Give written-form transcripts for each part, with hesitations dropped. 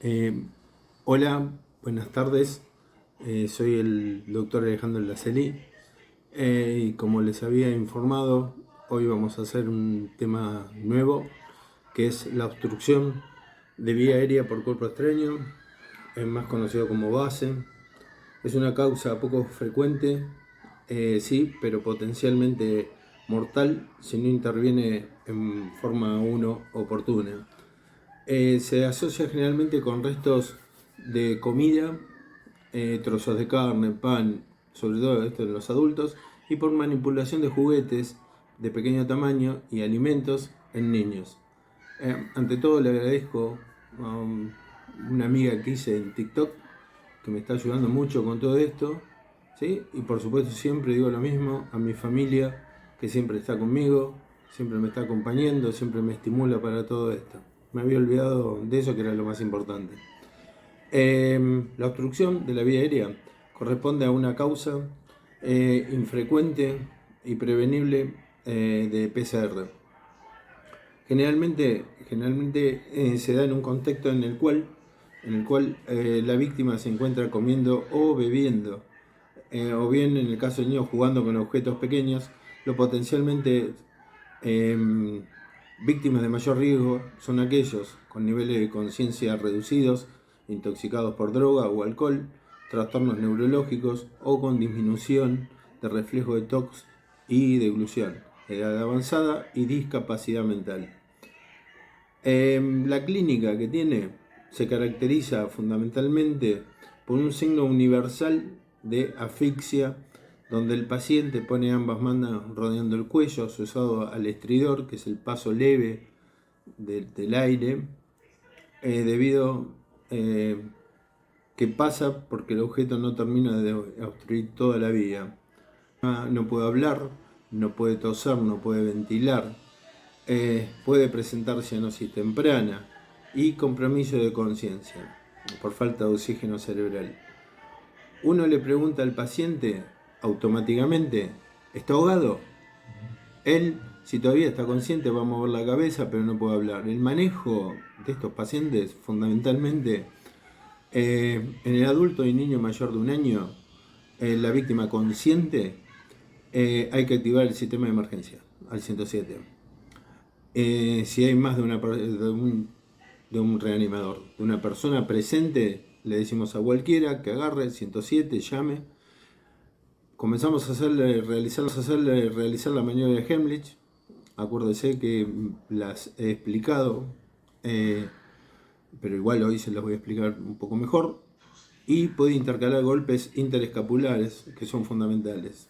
Eh, Hola, buenas tardes. Soy el doctor Alejandro Laceli. Y como les había informado, hoy vamos a hacer un tema nuevo, que es la obstrucción de vía aérea por cuerpo extraño, más conocido como BASE. Es una causa poco frecuente, sí, pero potencialmente mortal si no interviene en forma oportuna. Se asocia generalmente con restos de comida, trozos de carne, pan, sobre todo esto en los adultos, y por manipulación de juguetes de pequeño tamaño y alimentos en niños. Ante todo le agradezco a una amiga que hice en TikTok que me está ayudando mucho con todo esto, ¿sí? Y por supuesto siempre digo lo mismo a mi familia que siempre está conmigo, siempre me está acompañando, siempre me estimula para todo esto. Me había olvidado de eso que era lo más importante. La obstrucción de la vía aérea corresponde a una causa infrecuente y prevenible de PCR. Generalmente se da en un contexto en el cual la víctima se encuentra comiendo o bebiendo, o bien en el caso de niños jugando con objetos pequeños. Lo potencialmente eh, víctimas de mayor riesgo son aquellos con niveles de conciencia reducidos, intoxicados por droga o alcohol, trastornos neurológicos o con disminución de reflejo de TOC y deglución, edad avanzada y discapacidad mental. La clínica que tiene se caracteriza fundamentalmente por un signo universal de asfixia, donde el paciente pone ambas manos rodeando el cuello, asociado al estridor, que es el paso leve del aire, debido que pasa porque el objeto no termina de obstruir toda la vía. No puede hablar, no puede toser, no puede ventilar, puede presentar cianosis temprana y compromiso de conciencia por falta de oxígeno cerebral. Uno le pregunta al paciente automáticamente, ¿está ahogado? Él, si todavía está consciente, va a mover la cabeza, pero no puede hablar. El manejo de estos pacientes, fundamentalmente, en el adulto y niño mayor de un año, la víctima consciente, hay que activar el sistema de emergencia al 107. Si hay más de un reanimador, de una persona presente, le decimos a cualquiera que agarre el 107, llame. Comenzamos a realizar la maniobra de Heimlich. Acuérdese que las he explicado, pero igual hoy se las voy a explicar un poco mejor. Y puede intercalar golpes interescapulares que son fundamentales.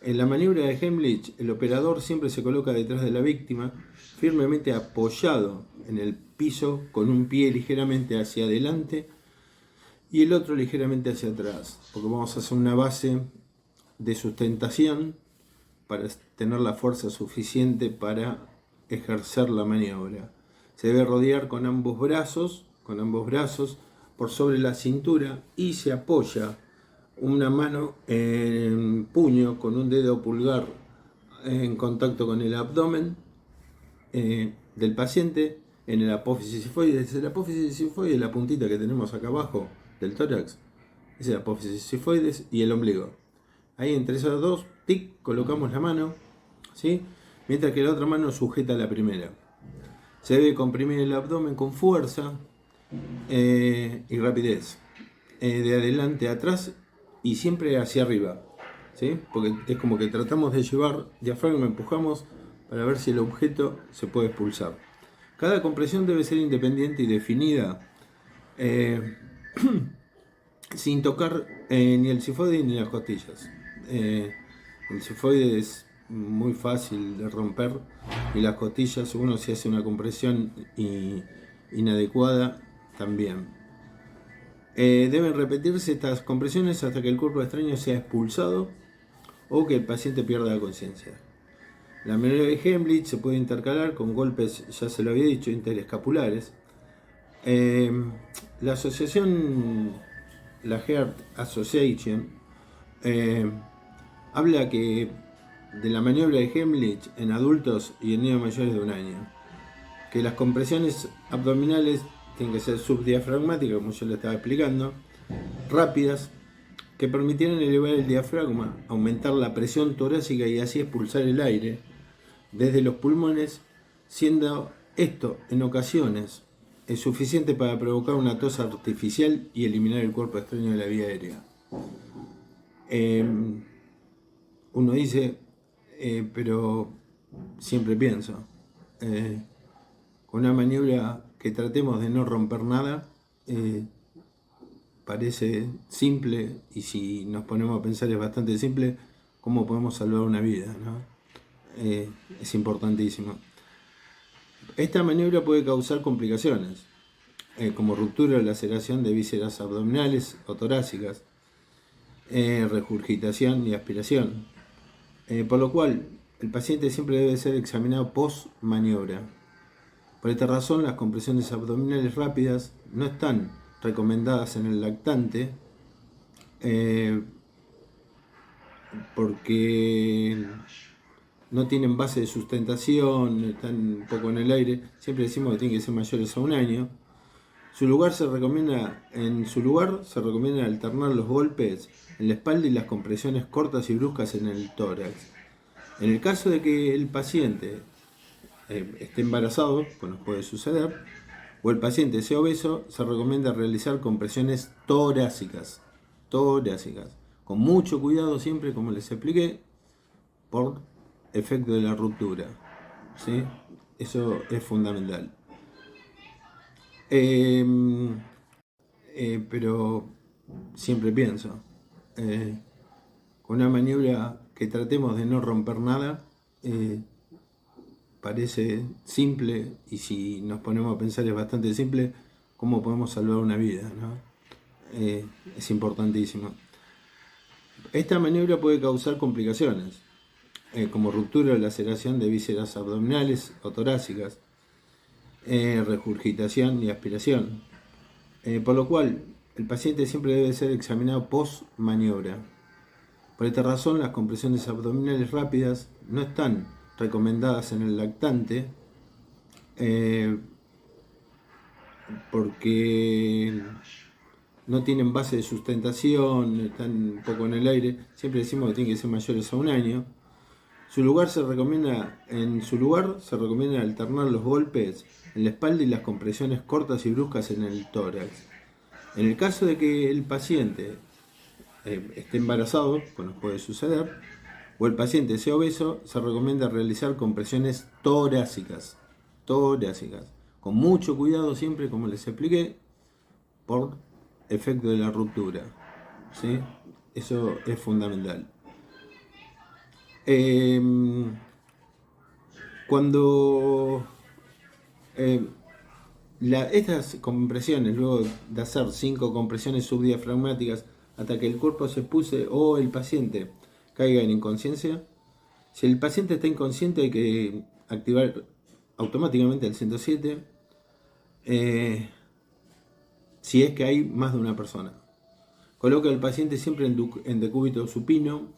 En la maniobra de Heimlich, el operador siempre se coloca detrás de la víctima, firmemente apoyado en el piso, con un pie ligeramente hacia adelante y el otro ligeramente hacia atrás, porque vamos a hacer una base de sustentación para tener la fuerza suficiente para ejercer la maniobra. Se debe rodear con ambos brazos por sobre la cintura y se apoya una mano en puño con un dedo pulgar en contacto con el abdomen del paciente en el apófisis sifoides. El apófisis sifoides es la puntita que tenemos acá abajo del tórax. Es el apófisis sifoides y el ombligo. Ahí entre esos dos, tic, colocamos la mano, ¿sí? Mientras que la otra mano sujeta la primera. Se debe comprimir el abdomen con fuerza y rapidez, de adelante a atrás y siempre hacia arriba, ¿sí? Porque es como que tratamos de llevar diafragma, empujamos para ver si el objeto se puede expulsar. Cada compresión debe ser independiente y definida, eh, sin tocar ni el sifoide ni las costillas. El sifoide es muy fácil de romper y las costillas, uno si hace una compresión inadecuada también. Deben repetirse estas compresiones hasta que el cuerpo extraño sea expulsado o que el paciente pierda la conciencia. La maniobra de Heimlich se puede intercalar con golpes, ya se lo había dicho, interescapulares. La asociación, la Heart Association, habla que de la maniobra de Heimlich en adultos y en niños mayores de un año, que las compresiones abdominales tienen que ser subdiafragmáticas, como yo le estaba explicando, rápidas, que permitieran elevar el diafragma, aumentar la presión torácica y así expulsar el aire desde los pulmones, siendo esto en ocasiones es suficiente para provocar una tos artificial y eliminar el cuerpo extraño de la vía aérea. Uno dice, pero siempre pienso, con una maniobra que tratemos de no romper nada, parece simple, y si nos ponemos a pensar es bastante simple, cómo podemos salvar una vida, ¿no? Es importantísimo. Esta maniobra puede causar complicaciones, como ruptura o laceración de vísceras abdominales o torácicas, regurgitación y aspiración, por lo cual el paciente siempre debe ser examinado post maniobra. Por esta razón, las compresiones abdominales rápidas no están recomendadas en el lactante, porque no tienen base de sustentación, están un poco en el aire. Siempre decimos que tienen que ser mayores a 1 año. En su lugar se recomienda alternar los golpes en la espalda y las compresiones cortas y bruscas en el tórax. En el caso de que el paciente esté embarazado, pues nos puede suceder, o el paciente sea obeso, se recomienda realizar compresiones torácicas, con mucho cuidado siempre, como les expliqué, por efecto de la ruptura, ¿sí? Eso es fundamental. Pero siempre pienso, con una maniobra que tratemos de no romper nada, parece simple, y si nos ponemos a pensar es bastante simple, cómo podemos salvar una vida, ¿no? Es importantísimo. Esta maniobra puede causar complicaciones, como ruptura o laceración de vísceras abdominales o torácicas, regurgitación y aspiración, por lo cual el paciente siempre debe ser examinado post maniobra. Por esta razón, las compresiones abdominales rápidas no están recomendadas en el lactante, porque no tienen base de sustentación, están un poco en el aire. Siempre decimos que tienen que ser mayores a 1 año. En su lugar se recomienda alternar los golpes en la espalda y las compresiones cortas y bruscas en el tórax. En el caso de que el paciente esté embarazado, pues nos puede suceder, o el paciente sea obeso, se recomienda realizar compresiones torácicas, con mucho cuidado siempre, como les expliqué, por efecto de la ruptura, ¿sí? Eso es fundamental. Cuando estas compresiones, luego de hacer 5 compresiones subdiafragmáticas hasta que el cuerpo se expulse o el paciente caiga en inconsciencia, si el paciente está inconsciente hay que activar automáticamente el 107, si es que hay más de una persona. Coloca al paciente siempre en decúbito supino,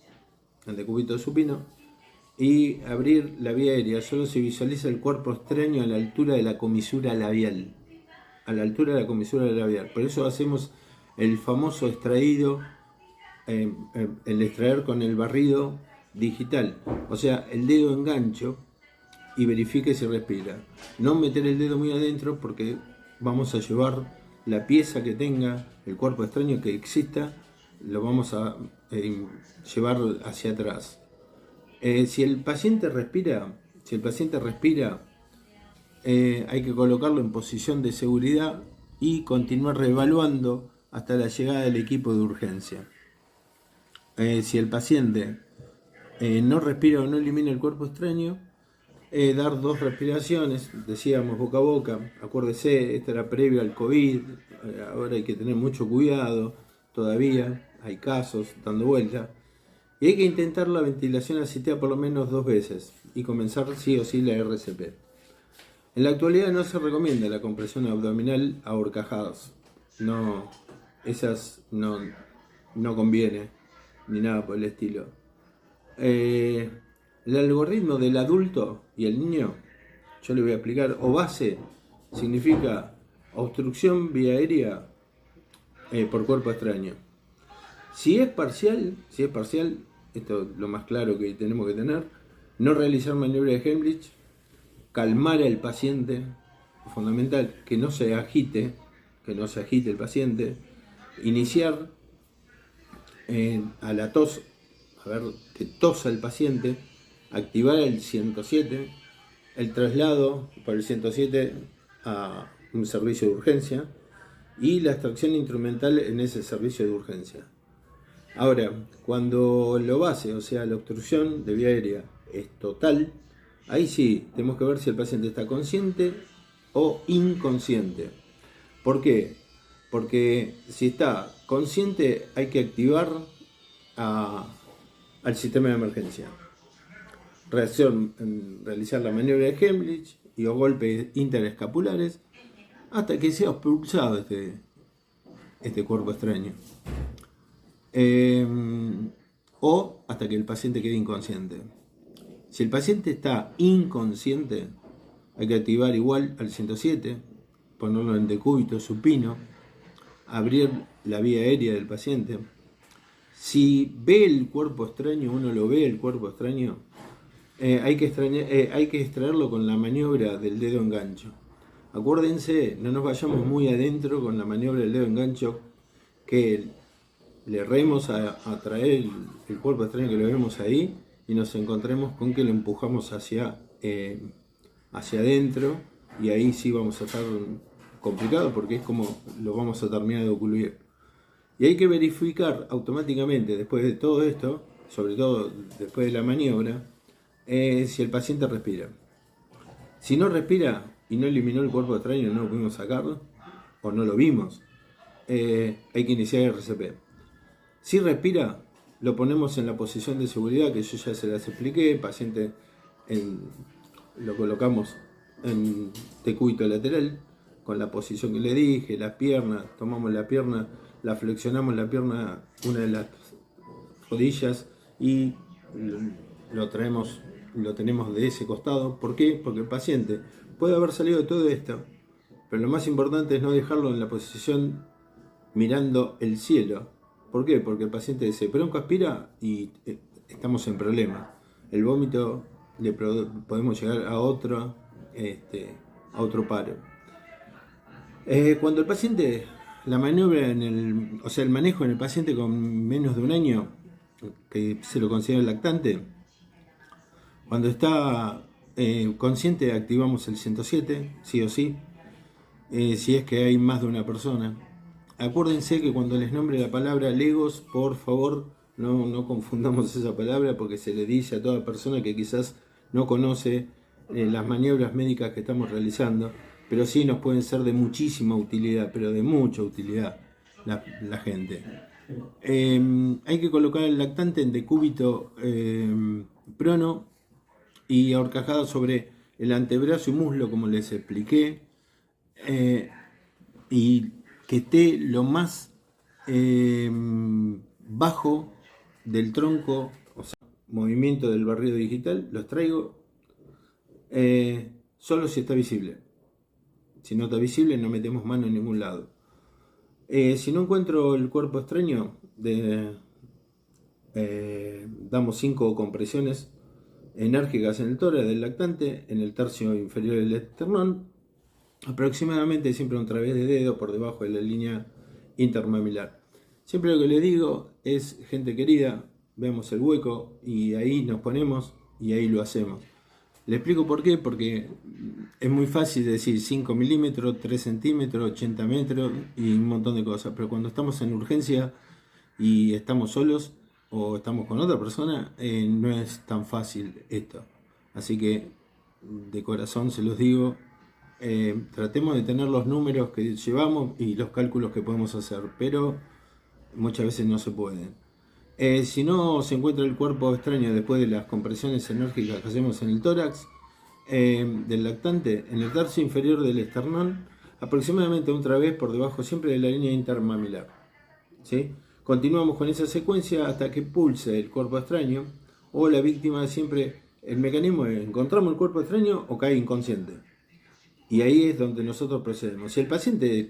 y abrir la vía aérea. Solo se visualiza el cuerpo extraño a la altura de la comisura labial. Por eso hacemos el famoso extraído, el extraer con el barrido digital. O sea, el dedo en gancho y verifique si respira. No meter el dedo muy adentro, porque vamos a llevar la pieza que tenga, el cuerpo extraño que exista, lo vamos a llevar hacia atrás. Si el paciente respira, hay que colocarlo en posición de seguridad y continuar reevaluando hasta la llegada del equipo de urgencia. Si el paciente no respira o no elimina el cuerpo extraño, dar 2 respiraciones, decíamos boca a boca. Acuérdese, esta era previo al COVID, ahora hay que tener mucho cuidado, todavía hay casos dando vuelta. Y hay que intentar la ventilación asistida por lo menos 2 veces y comenzar sí o sí la RCP. En la actualidad no se recomienda la compresión abdominal a horcajadas. No, esas no conviene, ni nada por el estilo. El algoritmo del adulto y el niño, yo le voy a explicar. O base significa obstrucción vía aérea por cuerpo extraño. Si es parcial, esto es lo más claro que tenemos que tener, no realizar maniobra de Heimlich, calmar al paciente, fundamental, que no se agite el paciente, iniciar a la tos, a ver, que tosa el paciente, activar el 107, el traslado por el 107 a un servicio de urgencia y la extracción instrumental en ese servicio de urgencia. Ahora, cuando lo base, o sea, la obstrucción de vía aérea es total, ahí sí tenemos que ver si el paciente está consciente o inconsciente. ¿Por qué? Porque si está consciente hay que activar al sistema de emergencia. Realizar la maniobra de Heimlich y o golpes interescapulares hasta que sea expulsado este cuerpo extraño. O hasta que el paciente quede inconsciente. Si el paciente está inconsciente, hay que activar igual al 107, ponerlo en decúbito supino, abrir la vía aérea del paciente. Si ve el cuerpo extraño, uno lo ve el cuerpo extraño, hay que extraerlo con la maniobra del dedo engancho. Acuérdense, no nos vayamos muy adentro con la maniobra del dedo engancho, que le erremos a traer el cuerpo extraño que lo vemos ahí y nos encontremos con que lo empujamos hacia adentro, y ahí sí vamos a estar complicados porque es como lo vamos a terminar de ocluir. Y hay que verificar automáticamente después de todo esto, sobre todo después de la maniobra, si el paciente respira. Si no respira y no eliminó el cuerpo extraño, no lo pudimos sacar o no lo vimos, hay que iniciar el RCP. Si respira, lo ponemos en la posición de seguridad que yo ya se las expliqué. El paciente lo colocamos en decúbito lateral con la posición que le dije, las piernas, tomamos la pierna, la flexionamos la pierna, una de las rodillas, y lo tenemos de ese costado. ¿Por qué? Porque el paciente puede haber salido de todo esto, pero lo más importante es no dejarlo en la posición mirando el cielo. ¿Por qué? Porque el paciente se broncoaspira y estamos en problemas. El vómito podemos llegar a otro paro. Cuando el paciente, la maniobra el manejo en el paciente con menos de un año, que se lo considera lactante, cuando está consciente activamos el 107, sí o sí, si es que hay más de una persona. Acuérdense que cuando les nombre la palabra legos, por favor, no confundamos esa palabra, porque se le dice a toda persona que quizás no conoce las maniobras médicas que estamos realizando, pero sí nos pueden ser de muchísima utilidad, pero de mucha utilidad la gente. Hay que colocar el lactante en decúbito prono y ahorcajado sobre el antebrazo y muslo, como les expliqué, y que esté lo más bajo del tronco, o sea, movimiento del barrido digital, los traigo solo si está visible. Si no está visible, no metemos mano en ningún lado. Si no encuentro el cuerpo extraño, damos 5 compresiones enérgicas en el tórax del lactante, en el tercio inferior del esternón, aproximadamente siempre a través de dedo por debajo de la línea intermamilar. Siempre lo que les digo es, gente querida, vemos el hueco y ahí nos ponemos y ahí lo hacemos. Le explico por qué, porque es muy fácil decir 5 milímetros, 3 centímetros, 80 metros y un montón de cosas, pero cuando estamos en urgencia y estamos solos o estamos con otra persona, no es tan fácil esto. Así que de corazón se los digo, tratemos de tener los números que llevamos y los cálculos que podemos hacer, pero muchas veces no se pueden. Si no se encuentra el cuerpo extraño después de las compresiones enérgicas que hacemos en el tórax del lactante, en el tercio inferior del esternón, aproximadamente otra vez por debajo siempre de la línea intermamilar, ¿sí? Continuamos con esa secuencia hasta que pulse el cuerpo extraño, o la víctima siempre, el mecanismo es: encontramos el cuerpo extraño o cae inconsciente. Y ahí es donde nosotros procedemos. Si el paciente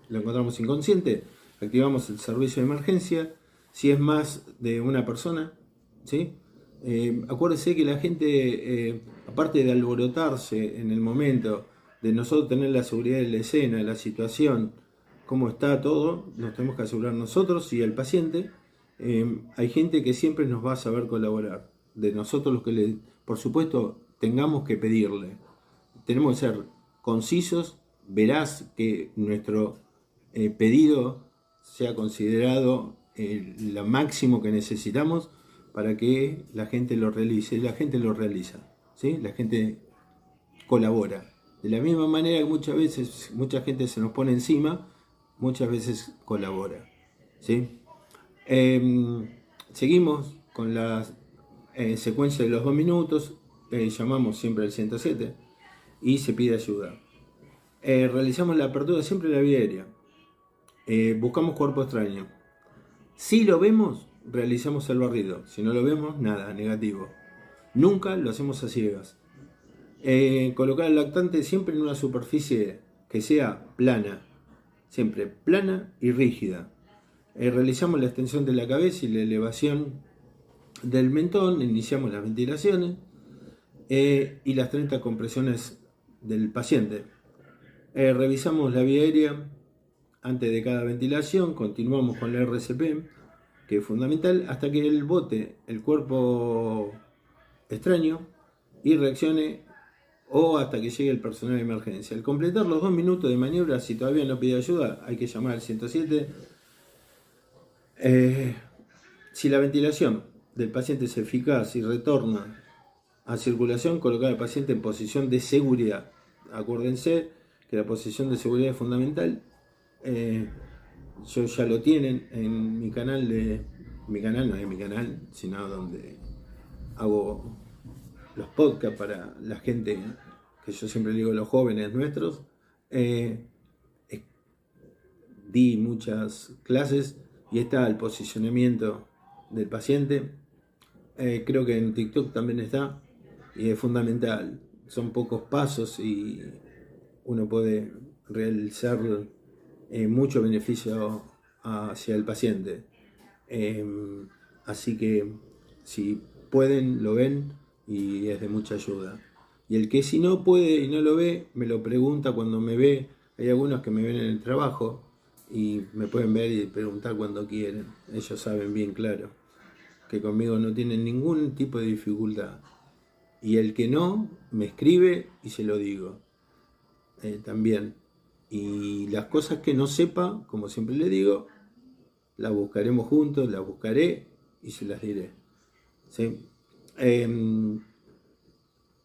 lo encontramos inconsciente, activamos el servicio de emergencia. Si es más de una persona, ¿sí? Acuérdese que la gente, aparte de alborotarse en el momento, de nosotros tener la seguridad de la escena, de la situación, cómo está todo, nos tenemos que asegurar nosotros y el paciente. Hay gente que siempre nos va a saber colaborar. De nosotros los que por supuesto, tengamos que pedirle. Tenemos que ser concisos, veraz, que nuestro pedido sea considerado lo máximo que necesitamos para que la gente lo realice. La gente lo realiza, ¿sí? La gente colabora. De la misma manera que muchas veces mucha gente se nos pone encima, muchas veces colabora, ¿sí? Seguimos con la secuencia de los 2 minutos. Llamamos siempre al 107 y se pide ayuda. Realizamos la apertura siempre de la vía aérea. Buscamos cuerpo extraño. Si lo vemos, realizamos el barrido. Si no lo vemos, nada, negativo. Nunca lo hacemos a ciegas. Colocar el lactante siempre en una superficie que sea plana, siempre plana y rígida. Realizamos la extensión de la cabeza y la elevación del mentón, iniciamos las ventilaciones y las 30 compresiones del paciente. Revisamos la vía aérea antes de cada ventilación, continuamos con la RCP, que es fundamental, hasta que él bote el cuerpo extraño y reaccione, o hasta que llegue el personal de emergencia. Al completar los 2 minutos de maniobra, si todavía no pide ayuda, hay que llamar al 107. Si la ventilación del paciente es eficaz y retorna a circulación, colocar al paciente en posición de seguridad. Acuérdense que la posición de seguridad es fundamental. Ya lo tienen en mi canal, no es mi canal, sino donde hago los podcasts para la gente, que yo siempre digo los jóvenes nuestros. Di muchas clases y está el posicionamiento del paciente. Creo que en TikTok también está y es fundamental. Son pocos pasos y uno puede realizar mucho beneficio hacia el paciente. Así que si pueden, lo ven y es de mucha ayuda. Y el que si no puede y no lo ve, me lo pregunta cuando me ve. Hay algunos que me ven en el trabajo y me pueden ver y preguntar cuando quieren. Ellos saben bien claro que conmigo no tienen ningún tipo de dificultad. Y el que no, me escribe y se lo digo. También. Y las cosas que no sepa, como siempre le digo, las buscaremos juntos, las buscaré y se las diré. ¿Sí?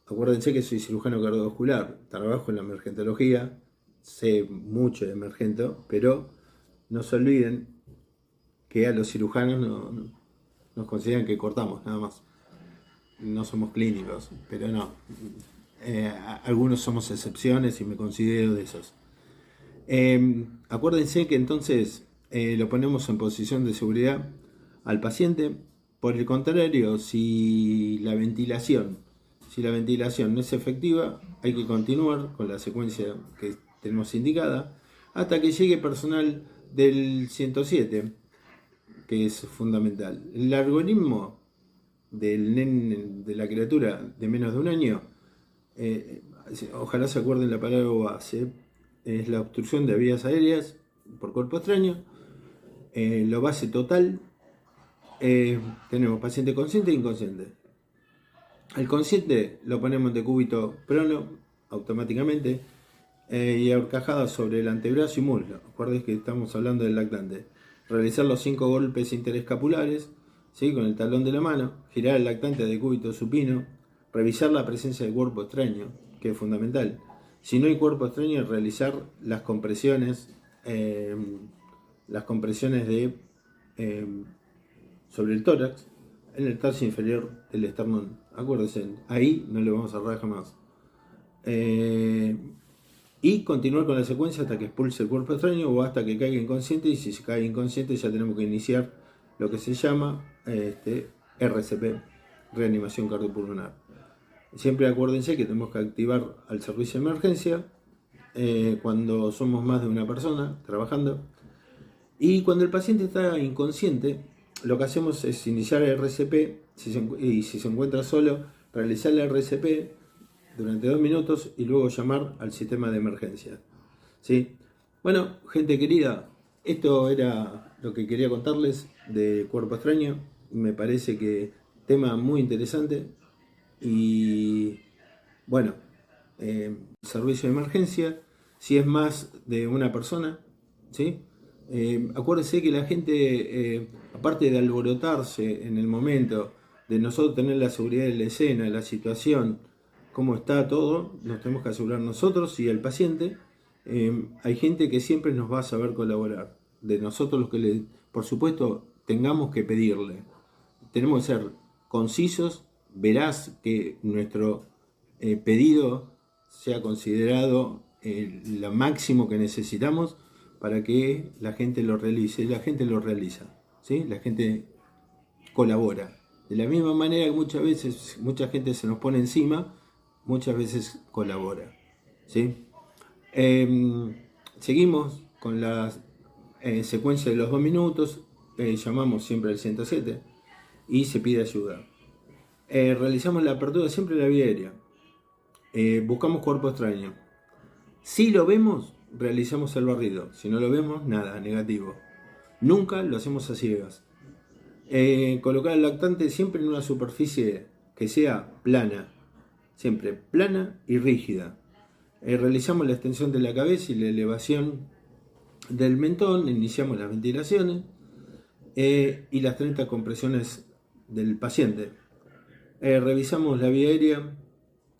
Acuérdense que soy cirujano cardiovascular, trabajo en la emergentología, sé mucho de emergento, pero no se olviden que a los cirujanos nos consideran que cortamos, nada más. No somos clínicos, pero no. Algunos somos excepciones y me considero de esos. Acuérdense que entonces lo ponemos en posición de seguridad al paciente. Por el contrario, si la ventilación no es efectiva, hay que continuar con la secuencia que tenemos indicada hasta que llegue personal del 107, que es fundamental. El algoritmo de la criatura de menos de 1 año, ojalá se acuerden la palabra base, es la obstrucción de vías aéreas por cuerpo extraño. Lo base total, tenemos paciente consciente e inconsciente. Al consciente lo ponemos en decúbito prono automáticamente y ahorcajada sobre el antebrazo y muslo. Acuérdense que estamos hablando del lactante. Realizar los 5 golpes interescapulares, ¿sí? Con el talón de la mano, girar el lactante a decúbito supino, revisar la presencia de cuerpo extraño, que es fundamental. Si no hay cuerpo extraño, realizar las compresiones sobre el tórax, en el tarso inferior del esternón. Acuérdense, ahí no le vamos a cerrar jamás. Y continuar con la secuencia hasta que expulse el cuerpo extraño o hasta que caiga inconsciente, y si se cae inconsciente ya tenemos que iniciar lo que se llama RCP, reanimación cardiopulmonar. Siempre acuérdense que tenemos que activar al servicio de emergencia cuando somos más de una persona trabajando. Y cuando el paciente está inconsciente, lo que hacemos es iniciar el RCP y si se encuentra solo, realizar el RCP durante 2 minutos y luego llamar al sistema de emergencia. ¿Sí? Bueno, gente querida, esto era lo que quería contarles de Cuerpo Extraño. Me parece que tema muy interesante y bueno, servicio de emergencia, si es más de una persona, ¿sí? Acuérdense que la gente, aparte de alborotarse en el momento, de nosotros tener la seguridad de la escena, la situación, cómo está todo, nos tenemos que asegurar nosotros y el paciente. Hay gente que siempre nos va a saber colaborar. De nosotros los que por supuesto, tengamos que pedirle. Tenemos que ser concisos, veraz, que nuestro pedido sea considerado lo máximo que necesitamos para que la gente lo realice. La gente lo realiza, ¿sí? La gente colabora. De la misma manera que muchas veces mucha gente se nos pone encima, muchas veces colabora, ¿sí? Seguimos con la secuencia de los 2 minutos, llamamos siempre al 107 y se pide ayuda. Realizamos la apertura siempre de la vía aérea. Buscamos cuerpo extraño. Si lo vemos, realizamos el barrido. Si no lo vemos, nada, negativo. Nunca lo hacemos a ciegas. Colocar el lactante siempre en una superficie que sea plana. Siempre plana y rígida. Realizamos la extensión de la cabeza y la elevación del mentón. Iniciamos las ventilaciones y las 30 compresiones del paciente. Revisamos la vía aérea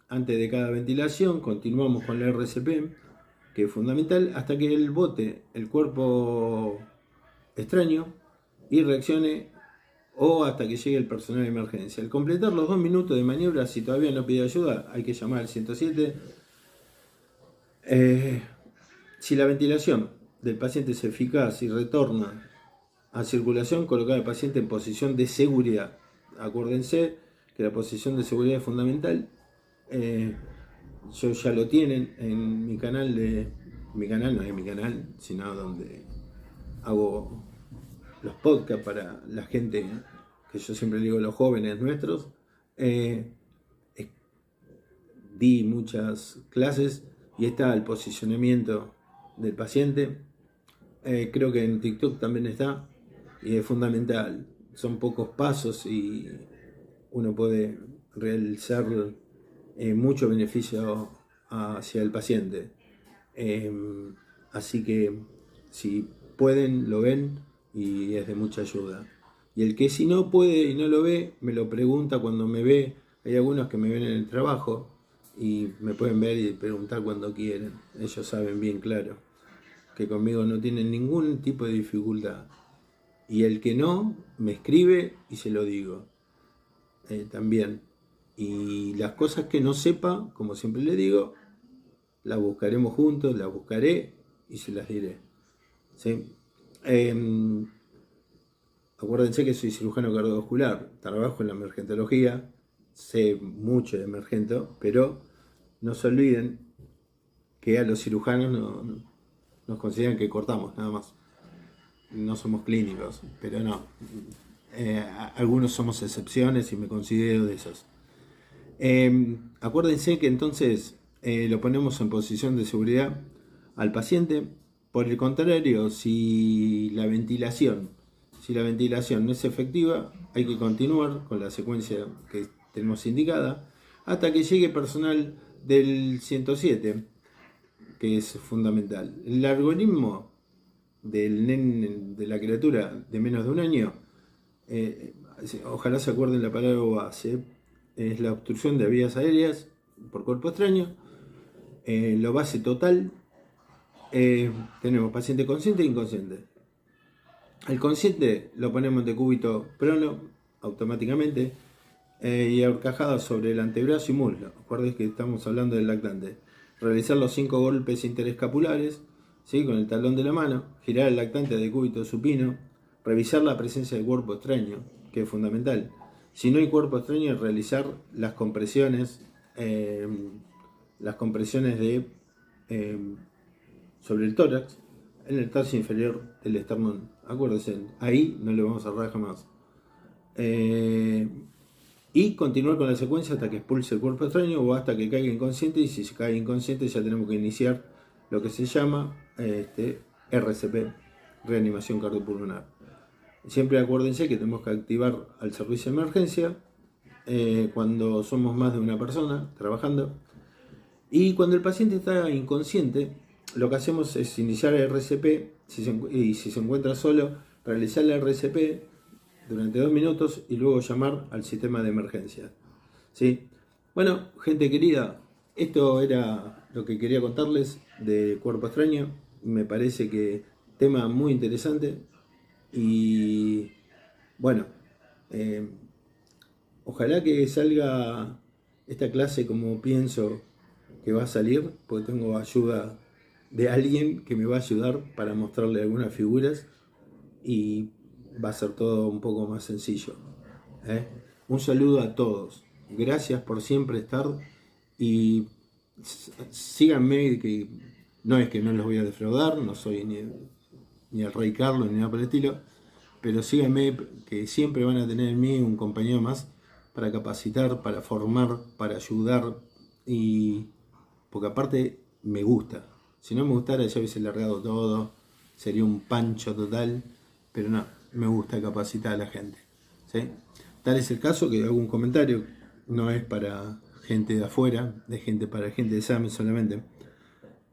antes de cada ventilación, continuamos con la RCP, que es fundamental, hasta que él bote el cuerpo extraño y reaccione o hasta que llegue el personal de emergencia. Al completar los 2 minutos de maniobra, si todavía no pide ayuda, hay que llamar al 107. Si la ventilación del paciente es eficaz y retorna a circulación, colocar al paciente en posición de seguridad. Acuérdense que la posición de seguridad es fundamental. Yo ya lo tienen en mi canal mi canal no es mi canal, sino donde hago los podcasts para la gente, que yo siempre digo los jóvenes nuestros. Di muchas clases y está el posicionamiento del paciente. Creo que en TikTok también está y es fundamental. Son pocos pasos y uno puede realizar mucho beneficio hacia el paciente. Así que si pueden, lo ven y es de mucha ayuda. Y el que si no puede y no lo ve, me lo pregunta cuando me ve. Hay algunos que me ven en el trabajo y me pueden ver y preguntar cuando quieren. Ellos saben bien claro que conmigo no tienen ningún tipo de dificultad. Y el que no, me escribe y se lo digo. También. Y las cosas que no sepa, como siempre le digo, las buscaremos juntos, las buscaré y se las diré. ¿Sí? Acuérdense que soy cirujano cardiovascular, trabajo en la emergentología, sé mucho de emergento, pero no se olviden que a los cirujanos nos consideran que cortamos nada más. No somos clínicos, pero no. Algunos somos excepciones y me considero de esos. Acuérdense que entonces lo ponemos en posición de seguridad al paciente. Por el contrario, si la ventilación no es efectiva, hay que continuar con la secuencia que tenemos indicada hasta que llegue personal del 107, que es fundamental. El algoritmo de la criatura de menos de 1 año, ojalá se acuerden la palabra base, es la obstrucción de vías aéreas por cuerpo extraño. Lo base total, tenemos paciente consciente e inconsciente. Al consciente lo ponemos en decúbito prono automáticamente y ahorcajado sobre el antebrazo y muslo. Acuérdense que estamos hablando del lactante. Realizar los 5 golpes interescapulares, ¿sí? Con el talón de la mano, girar el lactante a decúbito supino, revisar la presencia del cuerpo extraño, que es fundamental. Si no hay cuerpo extraño, realizar las compresiones las compresiones sobre el tórax, en el tercio inferior del esternón. Acuérdense, ahí no le vamos a cerrar jamás. Y continuar con la secuencia hasta que expulse el cuerpo extraño o hasta que caiga inconsciente, y si se cae inconsciente ya tenemos que iniciar lo que se llama RCP, reanimación cardiopulmonar. Siempre acuérdense que tenemos que activar al servicio de emergencia cuando somos más de una persona trabajando, y cuando el paciente está inconsciente lo que hacemos es iniciar el RCP y si se encuentra solo, realizar el RCP durante 2 minutos y luego llamar al sistema de emergencia. ¿Sí? Bueno, gente querida, esto era lo que quería contarles de cuerpo extraño. Me parece que tema muy interesante y bueno, ojalá que salga esta clase como pienso que va a salir, porque tengo ayuda de alguien que me va a ayudar para mostrarle algunas figuras y va a ser todo un poco más sencillo. Un saludo a todos, gracias por siempre estar y síganme, que no es que no los voy a defraudar, no soy ni el Rey Carlos ni nada por el estilo, pero síganme, que siempre van a tener en mí un compañero más para capacitar, para formar, para ayudar, y porque aparte me gusta. Si no me gustara ya hubiese largado todo, sería un pancho total, pero no, me gusta capacitar a la gente, ¿sí? Tal es el caso que hago un comentario, no es para gente de afuera, para gente de examen solamente.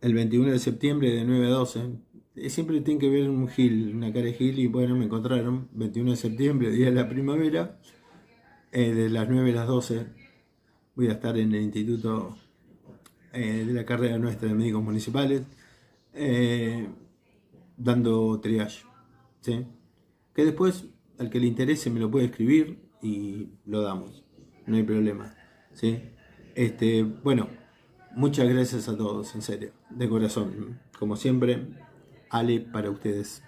El 21 de septiembre de 9 a 12, siempre tiene que ver un gil, una cara de gil, y bueno, me encontraron, 21 de septiembre, día de la primavera, de las 9 a las 12, voy a estar en el instituto de la carrera nuestra de médicos municipales, dando triage, ¿sí? Que después, al que le interese, me lo puede escribir y lo damos, no hay problema, ¿sí? Bueno, muchas gracias a todos, en serio, de corazón, como siempre, Ale para ustedes.